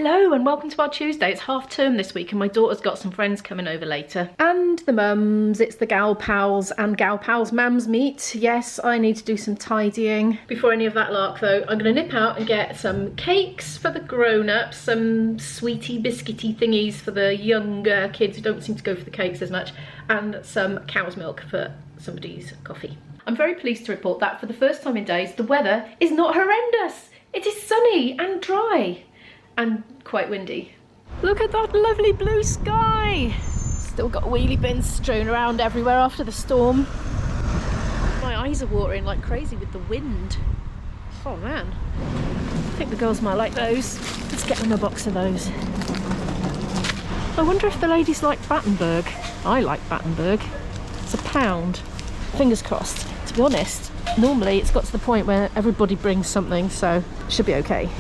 Hello and welcome to our Tuesday. It's half term this week and my daughter's got some friends coming over later. And the mums, it's the gal pals and gal pals mums meet. Yes, I need to do some tidying. Before any of that lark though, I'm gonna nip out and get some cakes for the grown-ups, some sweetie biscuity thingies for the younger kids who don't seem to go for the cakes as much, and some cow's milk for somebody's coffee. I'm very pleased to report that for the first time in days, the weather is not horrendous. It is sunny and dry. And quite windy. Look at that lovely blue sky. Still got wheelie bins strewn around everywhere after the storm. My eyes are watering like crazy with the wind. Oh man. I think the girls might like those. Let's get them a box of those. I wonder if the ladies like Battenberg. I like Battenberg. It's £1. Fingers crossed. To be honest, normally it's got to the point where everybody brings something, so it should be okay.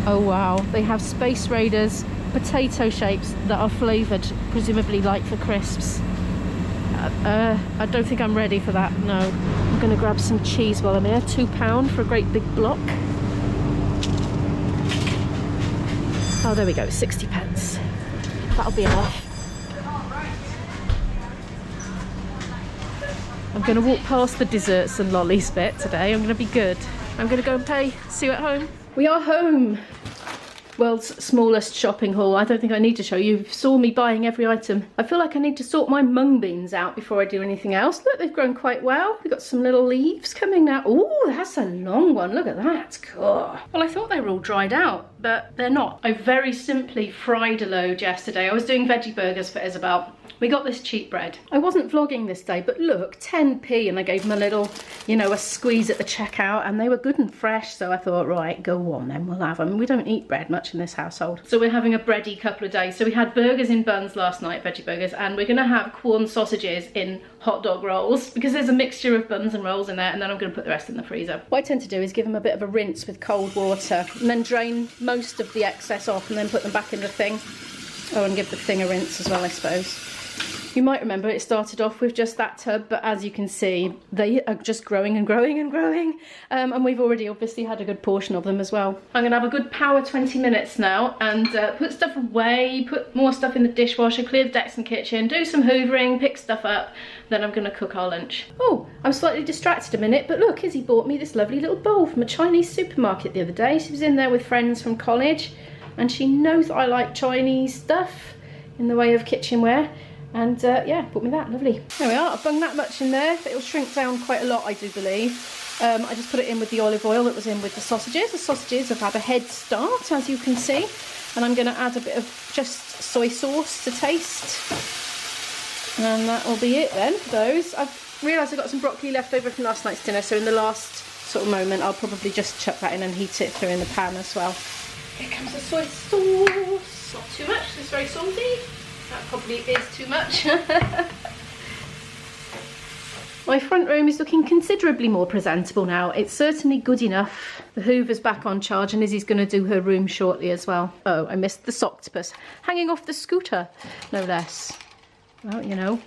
Oh wow, they have Space Raiders potato shapes that are flavoured, presumably like for crisps. I don't think I'm ready for that, no. I'm going to grab some cheese while I'm here, £2 for a great big block. Oh, there we go, 60p. That'll be enough. I'm going to walk past the desserts and lollies bit today. I'm going to be good. I'm going to go and pay. See you at home. We are home. World's smallest shopping haul. I don't think I need to show you. You saw me buying every item. I feel like I need to sort my mung beans out before I do anything else. Look, they've grown quite well. We've got some little leaves coming now. Oh, that's a long one. Look at that. Cool. Well, I thought they were all dried out, but they're not. I very simply fried a load yesterday. I was doing veggie burgers for Isabel. We got this cheap bread. I wasn't vlogging this day, but look, 10p, and I gave them a little, you know, a squeeze at the checkout, and they were good and fresh, so I thought, right, go on then, we'll have them. We don't eat bread much in this household. So we're having a bready couple of days. So we had burgers in buns last night, veggie burgers, and we're gonna have corn sausages in hot dog rolls, because there's a mixture of buns and rolls in there, and then I'm gonna put the rest in the freezer. What I tend to do is give them a bit of a rinse with cold water, and then drain most of the excess off, and then put them back in the thing. Oh, and give the thing a rinse as well, I suppose. You might remember it started off with just that tub, but as you can see, they are just growing and growing and growing. And we've already obviously had a good portion of them as well. I'm gonna have a good power 20 minutes now and put stuff away, put more stuff in the dishwasher, clear the decks and kitchen, do some hoovering, pick stuff up, then I'm gonna cook our lunch. Oh, I'm slightly distracted a minute, but look, Izzy bought me this lovely little bowl from a Chinese supermarket the other day. She was in there with friends from college, and she knows that I like Chinese stuff in the way of kitchenware. And yeah, bought me that, lovely. There we are, I've bung that much in there. It'll shrink down quite a lot, I do believe. I just put it in with the olive oil that was in with the sausages. The sausages have had a head start, as you can see. And I'm gonna add a bit of just soy sauce to taste. And that will be it then for those. I've realised I've got some broccoli left over from last night's dinner, so in the last sort of moment, I'll probably just chuck that in and heat it through in the pan as well. Here comes the soy sauce. Not too much, it's very salty. That probably is too much. My front room is looking considerably more presentable now. It's certainly good enough. The Hoover's back on charge and Izzy's going to do her room shortly as well. Oh, I missed the Soctopus hanging off the scooter, no less. Well, you know,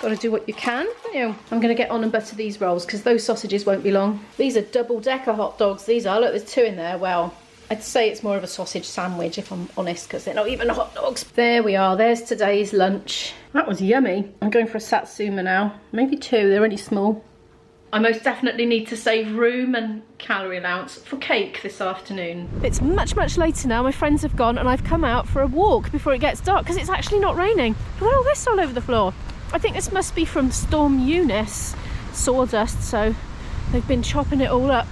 got to do what you can. You know, I'm going to get on and butter these rolls because those sausages won't be long. These are double-decker hot dogs. These are. Look, there's 2 in there. Well, I'd say it's more of a sausage sandwich if I'm honest, because they're not even hot dogs. There we are, there's today's lunch. That was yummy. I'm going for a Satsuma now. Maybe 2, they're really small. I most definitely need to save room and calorie allowance for cake this afternoon. It's much, much later now. My friends have gone and I've come out for a walk before it gets dark because it's actually not raining. Look at all this all over the floor. I think this must be from Storm Eunice, sawdust, so they've been chopping it all up.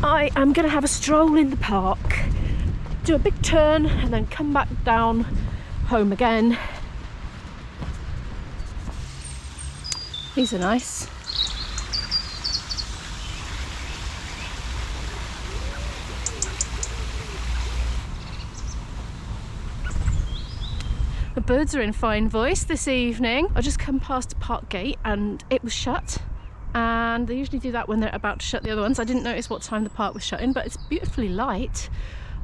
I am going to have a stroll in the park, do a big turn and then come back down home again. These are nice. The birds are in fine voice this evening. I just come past a park gate and it was shut. And they usually do that when they're about to shut the other ones. I didn't notice what time the park was shutting, but it's beautifully light.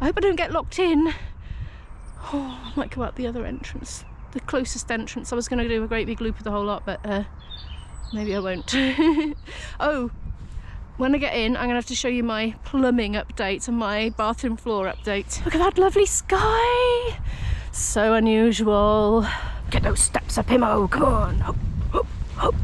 I hope I don't get locked in. Oh, I might go out the other entrance, the closest entrance. I was going to do a great big loop of the whole lot, but maybe I won't. Oh, when I get in, I'm gonna have to show you my plumbing update and my bathroom floor update. Look at that lovely sky. So unusual. Get those steps up, Himo, come on. Hop, hop, hop.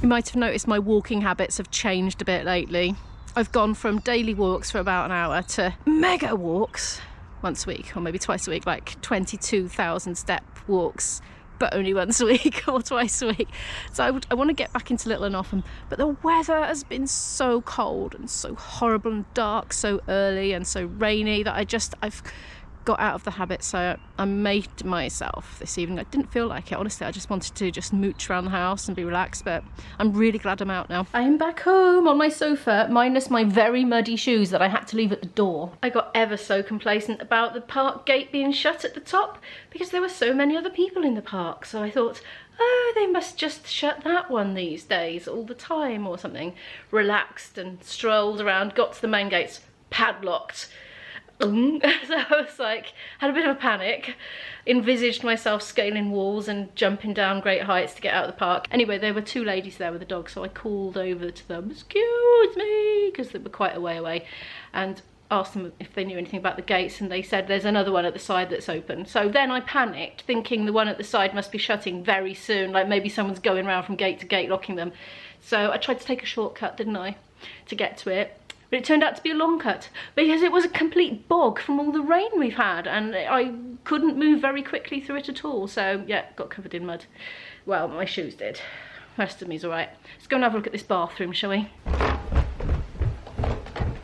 You might have noticed my walking habits have changed a bit lately. I've gone from daily walks for about an hour to mega walks once a week, or maybe twice a week, like 22,000 step walks, but only once a week or twice a week. So I want to get back into Little and Often, but the weather has been so cold and so horrible and dark so early and so rainy that I've got out of the habit. So I made myself this evening. I didn't feel like it, honestly. I just wanted to just mooch around the house and be relaxed, but I'm really glad I'm out now. I am back home on my sofa, minus my very muddy shoes that I had to leave at the door. I got ever so complacent about the park gate being shut at the top because there were so many other people in the park. So I thought, oh, they must just shut that one these days all the time or something. Relaxed and strolled around, got to the main gates, padlocked. So I was like, had a bit of a panic, envisaged myself scaling walls and jumping down great heights to get out of the park. Anyway, there were two ladies there with a dog, so I called over to them, excuse me, because they were quite a way away, and asked them if they knew anything about the gates, and they said there's another one at the side that's open. So then I panicked, thinking the one at the side must be shutting very soon, like maybe someone's going around from gate to gate locking them. So I tried to take a shortcut, didn't I, to get to it. But it turned out to be a long cut because it was a complete bog from all the rain we've had, and I couldn't move very quickly through it at all. So yeah, got covered in mud. Well, my shoes did. The rest of me's all right. Let's go and have a look at this bathroom, shall we?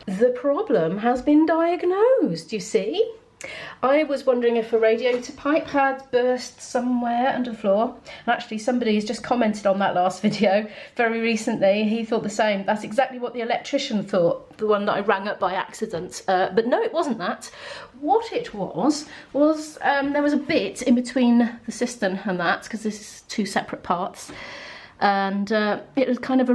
The problem has been diagnosed, you see. I was wondering if a radiator pipe had burst somewhere under the floor. And actually, somebody has just commented on that last video very recently. He thought the same. That's exactly what the electrician thought, the one that I rang up by accident. But no, it wasn't that. What it was there was a bit in between the cistern and that, because this is two separate parts. And it was kind of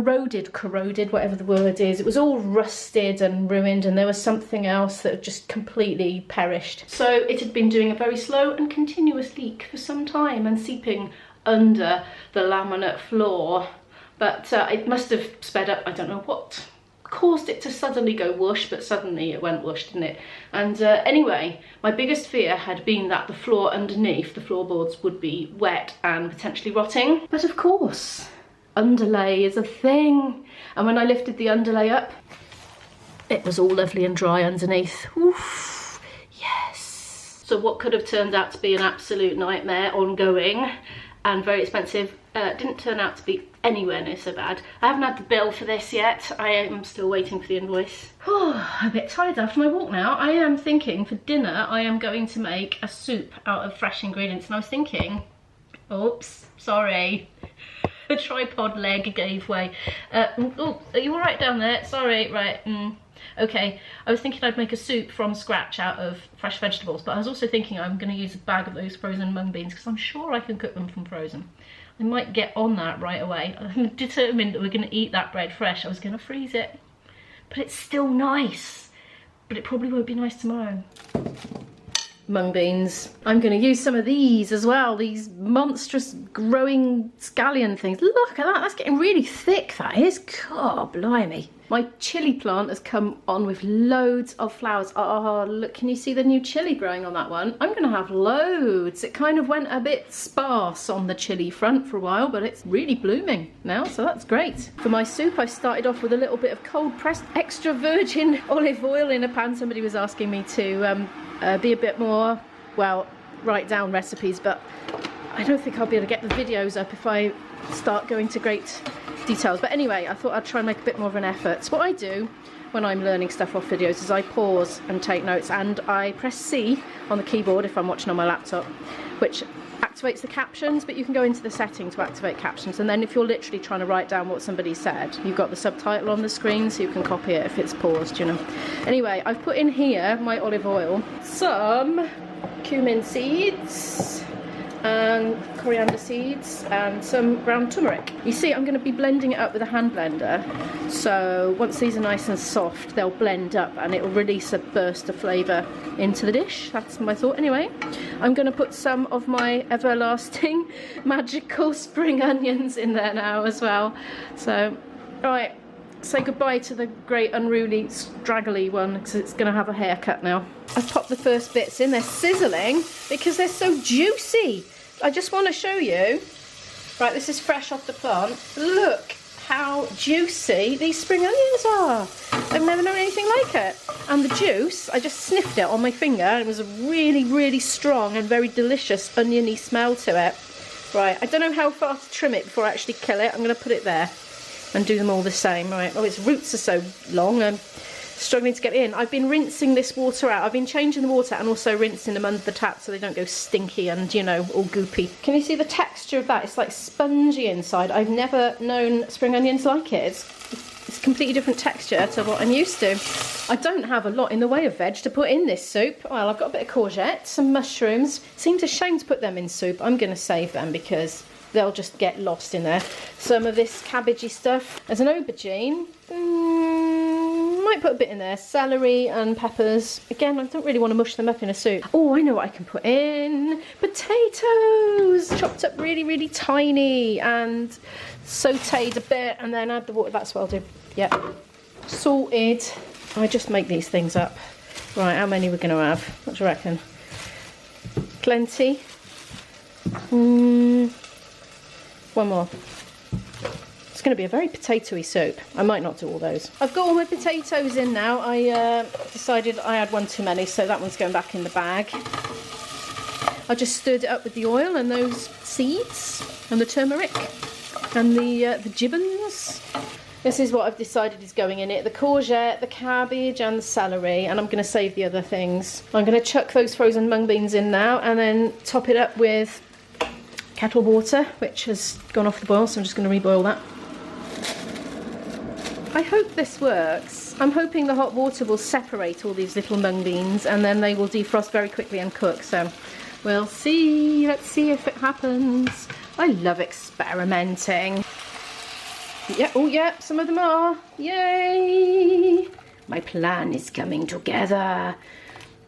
corroded, whatever the word is. It was all rusted and ruined, and there was something else that had just completely perished. So it had been doing a very slow and continuous leak for some time and seeping under the laminate floor. But it must have sped up. I don't know what caused it to suddenly go whoosh, but suddenly it went whoosh, didn't it? And anyway, my biggest fear had been that the floor underneath, the floorboards, would be wet and potentially rotting. But of course, underlay is a thing. And when I lifted the underlay up, it was all lovely and dry underneath. Oof, yes. So what could have turned out to be an absolute nightmare ongoing and very expensive didn't turn out to be anywhere near so bad. I haven't had the bill for this yet. I am still waiting for the invoice. Oh, I'm a bit tired after my walk now. I am thinking for dinner I am going to make a soup out of fresh ingredients, and I was thinking, oops, sorry. The tripod leg gave way. Oh, are you all right down there? Sorry, right. Okay, I was thinking I'd make a soup from scratch out of fresh vegetables, but I was also thinking I'm going to use a bag of those frozen mung beans because I'm sure I can cook them from frozen. I might get on that right away. I'm determined that we're going to eat that bread fresh. I was going to freeze it, but it's still nice. But it probably won't be nice tomorrow. Mung beans. I'm going to use some of these as well, these monstrous growing scallion things. Look at that, that's getting really thick, that is. God, blimey. My chilli plant has come on with loads of flowers. Oh, look, can you see the new chilli growing on that one? I'm going to have loads. It kind of went a bit sparse on the chilli front for a while, but it's really blooming now, so that's great. For my soup, I started off with a little bit of cold pressed extra virgin olive oil in a pan. Somebody was asking me to be a bit more, well, write down recipes, but I don't think I'll be able to get the videos up if I start going to great details. But anyway, I thought I'd try and make a bit more of an effort. So what I do when I'm learning stuff off videos is I pause and take notes, and I press C on the keyboard if I'm watching on my laptop, which activates the captions, but you can go into the setting to activate captions, and then if you're literally trying to write down what somebody said, you've got the subtitle on the screen so you can copy it if it's paused, you know. Anyway, I've put in here my olive oil, some cumin seeds and coriander seeds and some ground turmeric. You see, I'm going to be blending it up with a hand blender, so once these are nice and soft they'll blend up and it'll release a burst of flavour into the dish. That's my thought. Anyway, I'm going to put some of my everlasting magical spring onions in there now as well. So right, say goodbye to the great unruly straggly one because it's going to have a haircut now. I've popped the first bits in. They're sizzling because they're so juicy. I just want to show you. Right, this is fresh off the plant. Look how juicy these spring onions are. I've never known anything like it. And the juice, I just sniffed it on my finger and it was a really, really strong and very delicious oniony smell to it. Right, I don't know how far to trim it before I actually kill it. I'm going to put it there and do them all the same. Right, oh, its roots are so long. I'm struggling to get in. I've been rinsing this water out. I've been changing the water and also rinsing them under the tap so they don't go stinky and, you know, all goopy. Can you see the texture of that? It's like spongy inside. I've never known spring onions like it. It's a completely different texture to what I'm used to. I don't have a lot in the way of veg to put in this soup. Well, I've got a bit of courgette, some mushrooms. Seems a shame to put them in soup. I'm going to save them because they'll just get lost in there. Some of this cabbagey stuff. There's an aubergine. Might put a bit in there. Celery and peppers. Again, I don't really want to mush them up in a soup. Oh, I know what I can put in. Potatoes! Chopped up really, really tiny and sauteed a bit and then add the water. That's what I'll do. Yeah. Salted. I just make these things up. Right, how many we're going to have? What do you reckon? Plenty. One more. It's going to be a very potatoey soup. I might not do all those. I've got all my potatoes in now. I decided I had one too many, so that one's going back in the bag. I just stirred it up with the oil and those seeds and the turmeric and the gibbons. This is what I've decided is going in it. The courgette, the cabbage and the celery, and I'm going to save the other things. I'm going to chuck those frozen mung beans in now and then top it up with kettle water, which has gone off the boil, so I'm just going to reboil that. I hope this works. I'm hoping the hot water will separate all these little mung beans and then they will defrost very quickly and cook, so we'll see. Let's see if it happens. I love experimenting. Yeah, oh yeah, some of them are. Yay! My plan is coming together.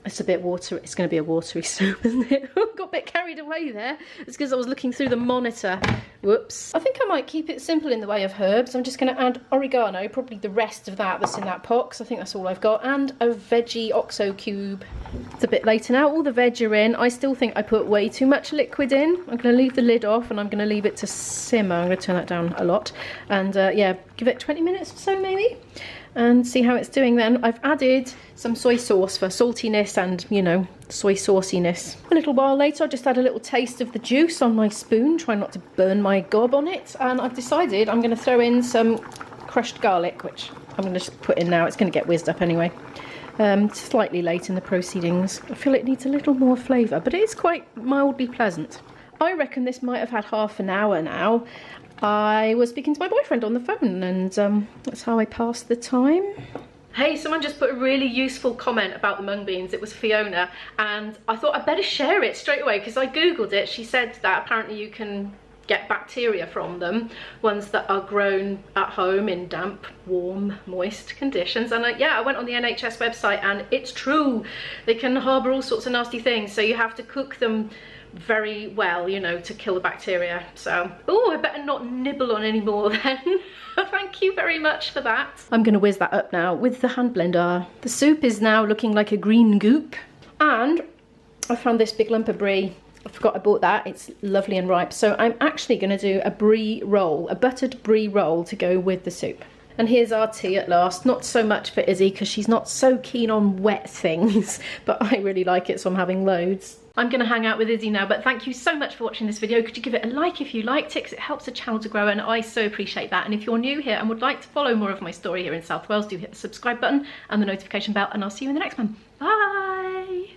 It's a bit watery. It's going to be a watery soup, isn't it? I got a bit carried away there. It's because I was looking through the monitor. Whoops. I think I might keep it simple in the way of herbs. I'm just going to add oregano, probably the rest of that that's in that pot, because I think that's all I've got, and a veggie oxo cube. It's a bit later now. All the veg are in. I still think I put way too much liquid in. I'm going to leave the lid off and I'm going to leave it to simmer. I'm going to turn that down a lot. And yeah, give it 20 minutes or so maybe. And see how it's doing then. I've added some soy sauce for saltiness and, you know, soy sauciness. A little while later, I just add a little taste of the juice on my spoon, try not to burn my gob on it. And I've decided I'm going to throw in some crushed garlic, which I'm going to just put in now. It's going to get whizzed up anyway. Slightly late in the proceedings. I feel it needs a little more flavour, but it is quite mildly pleasant. I reckon this might have had half an hour now. I was speaking to my boyfriend on the phone and that's how I passed the time. Hey, someone just put a really useful comment about the mung beans. It was Fiona, and I thought I'd better share it straight away because I googled it. She said that apparently you can get bacteria from them, ones that are grown at home in damp, warm, moist conditions. And yeah, I went on the NHS website and it's true. They can harbour all sorts of nasty things, so you have to cook them very well, you know, to kill the bacteria. So, oh, I better not nibble on any more then. Thank you very much for that. I'm going to whiz that up now with the hand blender. The soup is now looking like a green goop. And I found this big lump of brie. I forgot I bought that. It's lovely and ripe. So I'm actually going to do a brie roll, a buttered brie roll to go with the soup. And here's our tea at last. Not so much for Izzy because she's not so keen on wet things, but I really like it, so I'm having loads. I'm going to hang out with Izzy now, but thank you so much for watching this video. Could you give it a like if you liked it, because it helps the channel to grow and I so appreciate that. And if you're new here and would like to follow more of my story here in South Wales, do hit the subscribe button and the notification bell, and I'll see you in the next one. Bye!